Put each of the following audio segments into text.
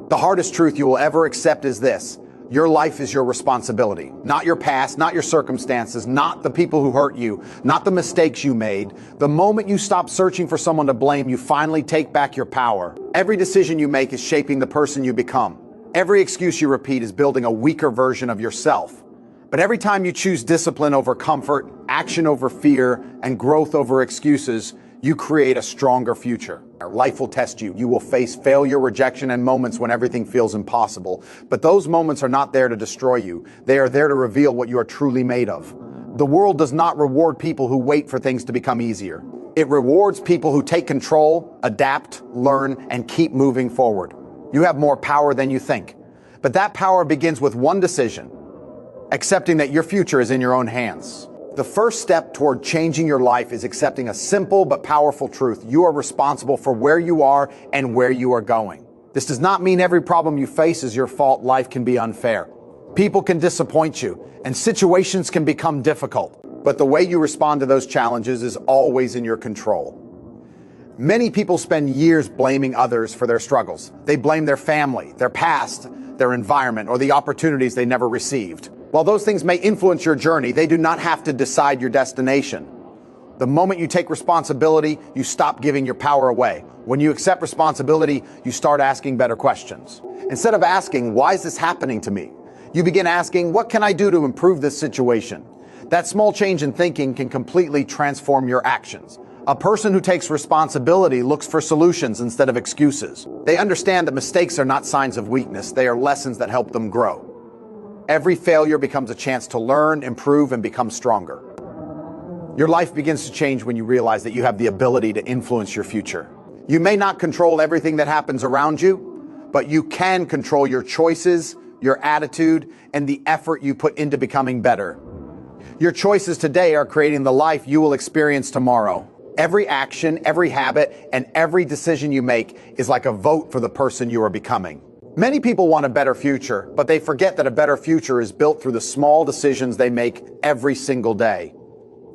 The hardest truth you will ever accept is this: your life is your responsibility, not your past, not your circumstances, not the people who hurt you, not the mistakes you made. The moment you stop searching for someone to blame, you finally take back your power. Every decision you make is shaping the person you become. Every excuse you repeat is building a weaker version of yourself. But every time you choose discipline over comfort, action over fear, and growth over excuses, you create a stronger future. Life will test you. You will face failure, rejection, and moments when everything feels impossible. But those moments are not there to destroy you. They are there to reveal what you are truly made of. The world does not reward people who wait for things to become easier. It rewards people who take control, adapt, learn, and keep moving forward. You have more power than you think. But that power begins with one decision: accepting that your future is in your own hands. The first step toward changing your life is accepting a simple but powerful truth. You are responsible for where you are and where you are going. This does not mean every problem you face is your fault. Life can be unfair. People can disappoint you, and situations can become difficult. But the way you respond to those challenges is always in your control. Many people spend years blaming others for their struggles. They blame their family, their past, their environment, or the opportunities they never received. While those things may influence your journey, they do not have to decide your destination. The moment you take responsibility, you stop giving your power away. When you accept responsibility, you start asking better questions. Instead of asking, "Why is this happening to me?" you begin asking, "What can I do to improve this situation?" That small change in thinking can completely transform your actions. A person who takes responsibility looks for solutions instead of excuses. They understand that mistakes are not signs of weakness. They are lessons that help them grow. Every failure becomes a chance to learn, improve, and become stronger. Your life begins to change when you realize that you have the ability to influence your future. You may not control everything that happens around you, but you can control your choices, your attitude, and the effort you put into becoming better. Your choices today are creating the life you will experience tomorrow. Every action, every habit, and every decision you make is like a vote for the person you are becoming. Many people want a better future, but they forget that a better future is built through the small decisions they make every single day.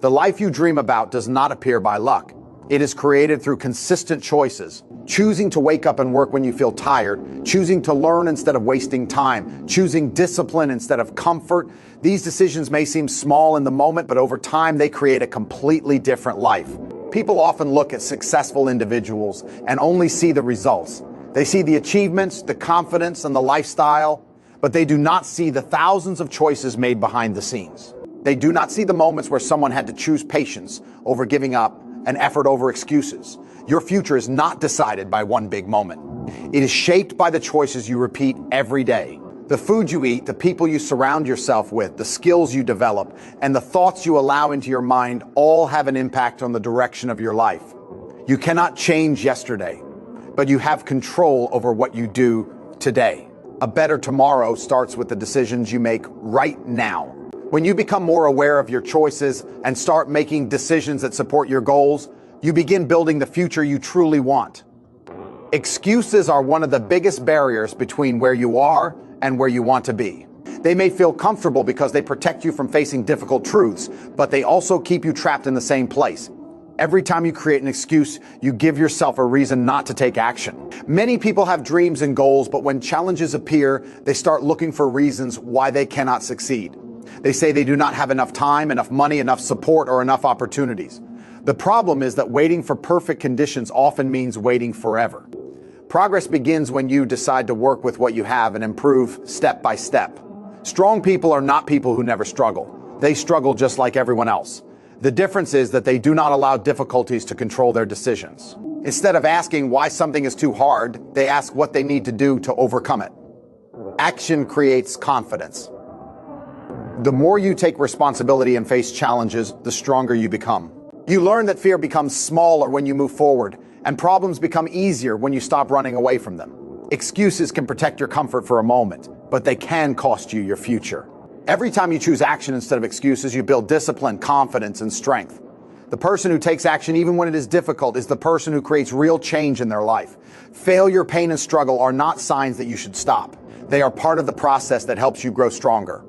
The life you dream about does not appear by luck. It is created through consistent choices. Choosing to wake up and work when you feel tired, choosing to learn instead of wasting time, choosing discipline instead of comfort. These decisions may seem small in the moment, but over time they create a completely different life. People often look at successful individuals and only see the results. They see the achievements, the confidence, and the lifestyle, but they do not see the thousands of choices made behind the scenes. They do not see the moments where someone had to choose patience over giving up and effort over excuses. Your future is not decided by one big moment. It is shaped by the choices you repeat every day. The food you eat, the people you surround yourself with, the skills you develop, and the thoughts you allow into your mind all have an impact on the direction of your life. You cannot change yesterday, but you have control over what you do today. A better tomorrow starts with the decisions you make right now. When you become more aware of your choices and start making decisions that support your goals, you begin building the future you truly want. Excuses are one of the biggest barriers between where you are and where you want to be. They may feel comfortable because they protect you from facing difficult truths, but they also keep you trapped in the same place. Every time you create an excuse, you give yourself a reason not to take action. Many people have dreams and goals, but when challenges appear, they start looking for reasons why they cannot succeed. They say they do not have enough time, enough money, enough support, or enough opportunities. The problem is that waiting for perfect conditions often means waiting forever. Progress begins when you decide to work with what you have and improve step by step. Strong people are not people who never struggle. They struggle just like everyone else. The difference is that they do not allow difficulties to control their decisions. Instead of asking why something is too hard, they ask what they need to do to overcome it. Action creates confidence. The more you take responsibility and face challenges, the stronger you become. You learn that fear becomes smaller when you move forward, and problems become easier when you stop running away from them. Excuses can protect your comfort for a moment, but they can cost you your future. Every time you choose action instead of excuses, you build discipline, confidence, and strength. The person who takes action even when it is difficult is the person who creates real change in their life. Failure, pain, and struggle are not signs that you should stop. They are part of the process that helps you grow stronger.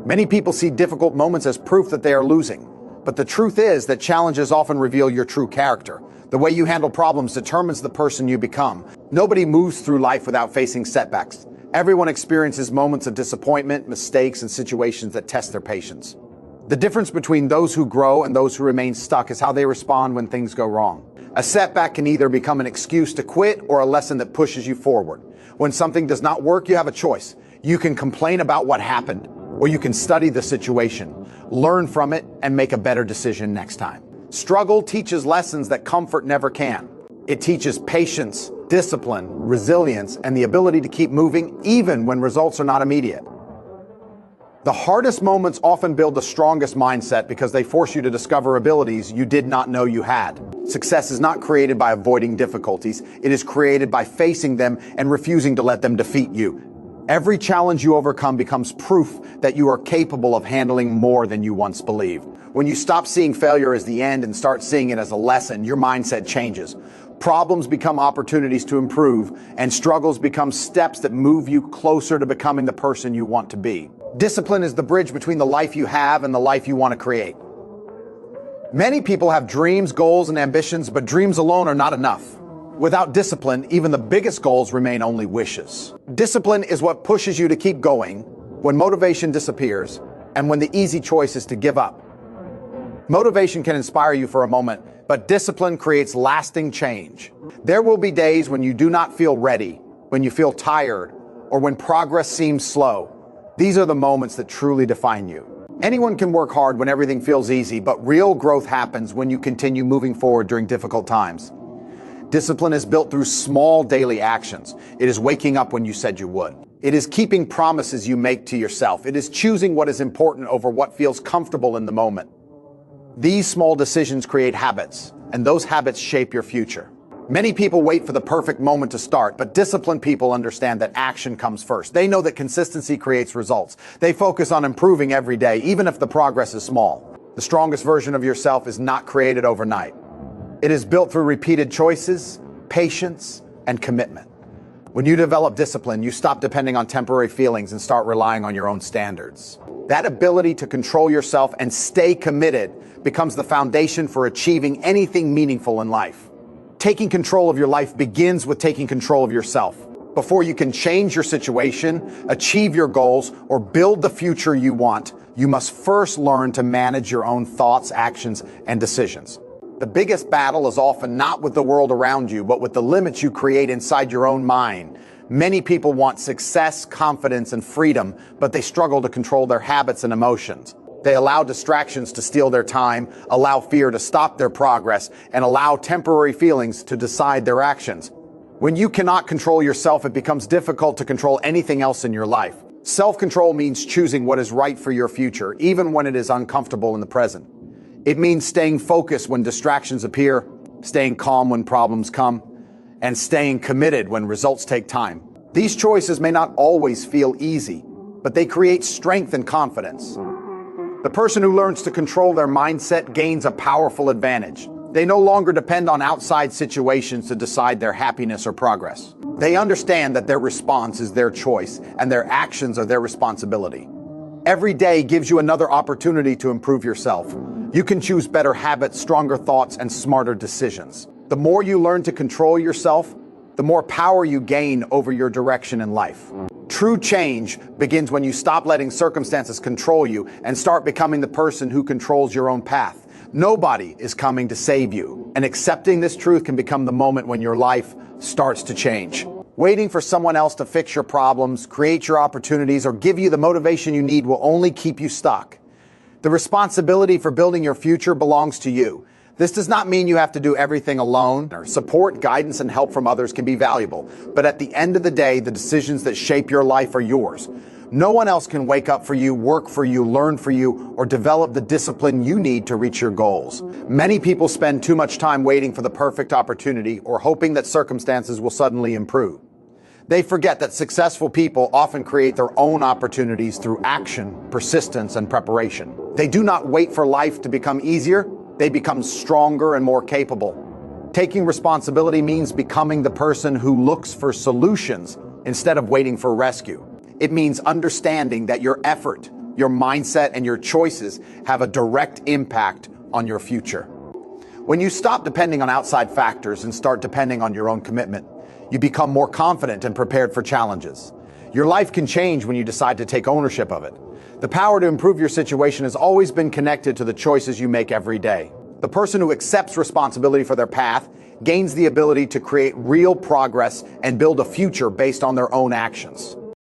Many people see difficult moments as proof that they are losing, but the truth is that challenges often reveal your true character. The way you handle problems determines the person you become. Nobody moves through life without facing setbacks. Everyone experiences moments of disappointment, mistakes, and situations that test their patience. The difference between those who grow and those who remain stuck is how they respond when things go wrong. A setback can either become an excuse to quit or a lesson that pushes you forward. When something does not work, you have a choice. You can complain about what happened, or you can study the situation, learn from it, and make a better decision next time. Struggle teaches lessons that comfort never can. It teaches patience, discipline, resilience, and the ability to keep moving even when results are not immediate. The hardest moments often build the strongest mindset because they force you to discover abilities you did not know you had. Success is not created by avoiding difficulties. It is created by facing them and refusing to let them defeat you. Every challenge you overcome becomes proof that you are capable of handling more than you once believed. When you stop seeing failure as the end and start seeing it as a lesson, your mindset changes. Problems become opportunities to improve, and struggles become steps that move you closer to becoming the person you want to be. Discipline is the bridge between the life you have and the life you want to create. Many people have dreams, goals, and ambitions, but dreams alone are not enough. Without discipline, even the biggest goals remain only wishes. Discipline is what pushes you to keep going when motivation disappears and when the easy choice is to give up. Motivation can inspire you for a moment, but discipline creates lasting change. There will be days when you do not feel ready, when you feel tired, or when progress seems slow. These are the moments that truly define you. Anyone can work hard when everything feels easy, but real growth happens when you continue moving forward during difficult times. Discipline is built through small daily actions. It is waking up when you said you would. It is keeping promises you make to yourself. It is choosing what is important over what feels comfortable in the moment. These small decisions create habits, and those habits shape your future. Many people wait for the perfect moment to start, but disciplined people understand that action comes first. They know that consistency creates results. They focus on improving every day, even if the progress is small. The strongest version of yourself is not created overnight. It is built through repeated choices, patience, and commitment. When you develop discipline, you stop depending on temporary feelings and start relying on your own standards. That ability to control yourself and stay committed becomes the foundation for achieving anything meaningful in life. Taking control of your life begins with taking control of yourself. Before you can change your situation, achieve your goals, or build the future you want, you must first learn to manage your own thoughts, actions, and decisions. The biggest battle is often not with the world around you, but with the limits you create inside your own mind. Many people want success, confidence, and freedom, but they struggle to control their habits and emotions. They allow distractions to steal their time, allow fear to stop their progress, and allow temporary feelings to decide their actions. When you cannot control yourself, it becomes difficult to control anything else in your life. Self-control means choosing what is right for your future, even when it is uncomfortable in the present. It means staying focused when distractions appear, staying calm when problems come, and staying committed when results take time. These choices may not always feel easy, but they create strength and confidence. The person who learns to control their mindset gains a powerful advantage. They no longer depend on outside situations to decide their happiness or progress. They understand that their response is their choice and their actions are their responsibility. Every day gives you another opportunity to improve yourself. You can choose better habits, stronger thoughts, and smarter decisions. The more you learn to control yourself, the more power you gain over your direction in life. True change begins when you stop letting circumstances control you and start becoming the person who controls your own path. Nobody is coming to save you, and accepting this truth can become the moment when your life starts to change. Waiting for someone else to fix your problems, create your opportunities, or give you the motivation you need will only keep you stuck. The responsibility for building your future belongs to you. This does not mean you have to do everything alone. Support, guidance, and help from others can be valuable, but at the end of the day, the decisions that shape your life are yours. No one else can wake up for you, work for you, learn for you, or develop the discipline you need to reach your goals. Many people spend too much time waiting for the perfect opportunity or hoping that circumstances will suddenly improve. They forget that successful people often create their own opportunities through action, persistence, and preparation. They do not wait for life to become easier. They become stronger and more capable. Taking responsibility means becoming the person who looks for solutions instead of waiting for rescue. It means understanding that your effort, your mindset, and your choices have a direct impact on your future. When you stop depending on outside factors and start depending on your own commitment, you become more confident and prepared for challenges. Your life can change when you decide to take ownership of it. The power to improve your situation has always been connected to the choices you make every day. The person who accepts responsibility for their path gains the ability to create real progress and build a future based on their own actions.